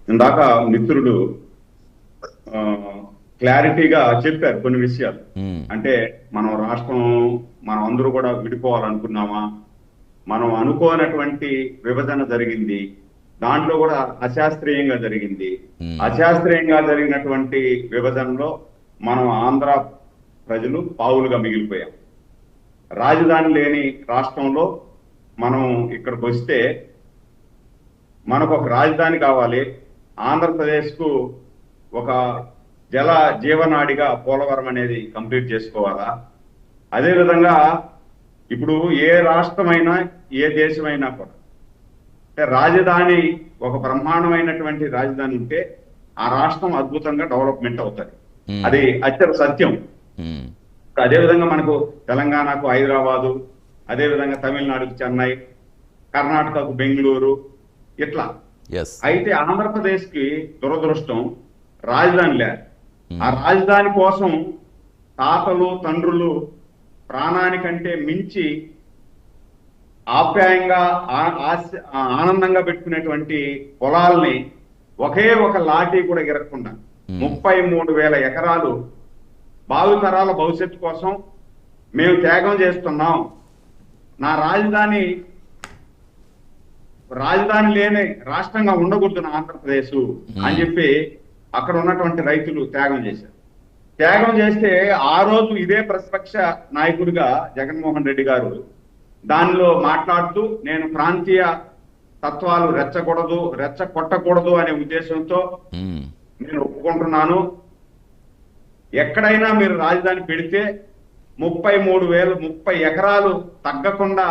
ఇందాక మిత్రుడు ఆ, క్లారిటీగా చెప్పారు కొన్ని విషయాలు. ఉమ్, అంటే మనం రాష్ట్రం, మనం అందరూ కూడా విడిపోవాలనుకున్నామా, మనం అనుకోనటువంటి విభజన జరిగింది, దాంట్లో కూడా అశాస్త్రీయంగా జరిగింది. ఉమ్, అశాస్త్రీయంగా జరిగినటువంటి విభజనలో మనం ఆంధ్ర ప్రజలు పావులుగా మిగిలిపోయాం. రాజధాని లేని రాష్ట్రంలో మనం ఇక్కడికి వస్తే మనకు ఒక రాజధాని కావాలి. ఆంధ్రప్రదేశ్కు ఒక జల జీవనాడిగా పోలవరం అనేది కంప్లీట్ చేసుకోవాలా. అదేవిధంగా ఇప్పుడు ఏ రాష్ట్రమైనా ఏ దేశమైనా కూడా అంటే రాజధాని, ఒక బ్రహ్మాండమైనటువంటి రాజధాని ఉంటే ఆ రాష్ట్రం అద్భుతంగా డెవలప్మెంట్ అవుతుంది. ఉమ్, అది అత్యంత సత్యం. ఉమ్, అదేవిధంగా మనకు తెలంగాణకు హైదరాబాదు, అదేవిధంగా తమిళనాడుకు చెన్నై, కర్ణాటకకు బెంగళూరు, ఇట్లా. ఎస్, అయితే ఆంధ్రప్రదేశ్కి దురదృష్టం రాజధాని లేదు. ఆ ఉమ్, రాజధాని కోసం తాతలు తండ్రులు ప్రాణానికంటే మించి ఆప్యాయంగా ఆనందంగా పెట్టుకునేటువంటి పొలాల్ని ఒకే ఒక లాఠీ కూడా గిరక్కుండా ఉమ్, 33,000 ఎకరాలు భావితరాల భవిష్యత్తు కోసం మేము త్యాగం చేస్తున్నాం. నా రాజధాని లేని రాష్ట్రంగా ఉండకూడదు నా ఆంధ్రప్రదేశ్ అని చెప్పి అక్కడ ఉన్నటువంటి రైతులు త్యాగం చేశారు. త్యాగం చేస్తే ఆ రోజు ఇదే ప్రతిపక్ష నాయకుడిగా జగన్మోహన్ రెడ్డి గారు దానిలో మాట్లాడుతూ, నేను ప్రాంతీయ తత్వాలు రెచ్చగొట్టకూడదు అనే ఉద్దేశంతో ఉమ్, నేను ఒప్పుకుంటున్నాను. ఎక్కడైనా మీరు రాజధాని పెడితే 30 ఎకరాలు తగ్గకుండా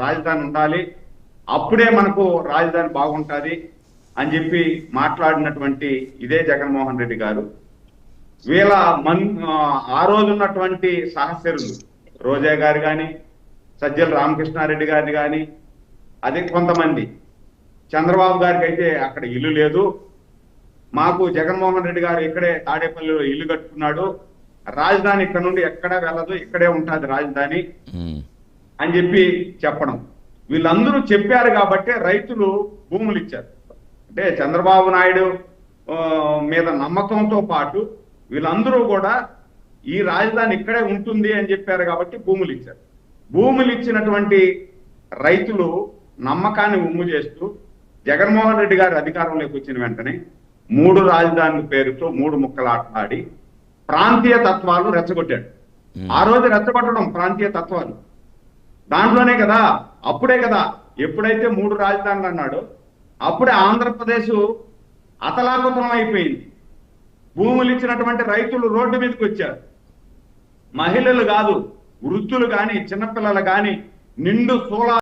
రాజధాని ఉండాలి. అప్పుడే మనకు రాజధాని బాగుంటుంది అని చెప్పి మాట్లాడినటువంటి ఇదే జగన్మోహన్ రెడ్డి గారు వీళ్ళ ఆ రోజు ఉన్నటువంటి సహచరులు రోజా గారు కానీ, సజ్జల రామకృష్ణారెడ్డి గారిని కానీ, అదే కొంతమంది, చంద్రబాబు గారికి అయితే అక్కడ ఇల్లు లేదు, మాకు జగన్మోహన్ రెడ్డి గారు ఇక్కడే తాడేపల్లిలో ఇల్లు కట్టుకున్నాడు, రాజధాని ఇక్కడ నుండి ఎక్కడా వెళ్ళదు, ఇక్కడే ఉంటుంది రాజధాని ఉమ్, అని చెప్పి చెప్పడం. వీళ్ళందరూ చెప్పారు కాబట్టే రైతులు భూములు ఇచ్చారు. అంటే చంద్రబాబు నాయుడు మీద నమ్మకంతో పాటు వీళ్ళందరూ కూడా ఈ రాజధాని ఇక్కడే ఉంటుంది అని చెప్పారు కాబట్టి భూములు ఇచ్చారు. భూములు ఇచ్చినటువంటి రైతులు నమ్మకాన్ని ఉమ్ము చేస్తూ జగన్మోహన్ రెడ్డి గారు అధికారంలోకి వచ్చిన వెంటనే 3 రాజధానుల పేరుతో 3 ముక్కలాట్లాడి ప్రాంతీయ తత్వాలు రెచ్చగొట్టాడు. ఆ రోజు రెచ్చగొట్టడం ప్రాంతీయ తత్వాలు దాంట్లోనే కదా, అప్పుడే కదా, ఎప్పుడైతే 3 రాజధానులు అన్నాడో అప్పుడే ఆంధ్రప్రదేశ్ అతలాకుతలం అయిపోయింది. భూములు ఇచ్చినటువంటి రైతులు రోడ్డు మీదకి వచ్చారు. మహిళలు కాదు, వృద్ధులు కానీ, చిన్నపిల్లలు కానీ నిండు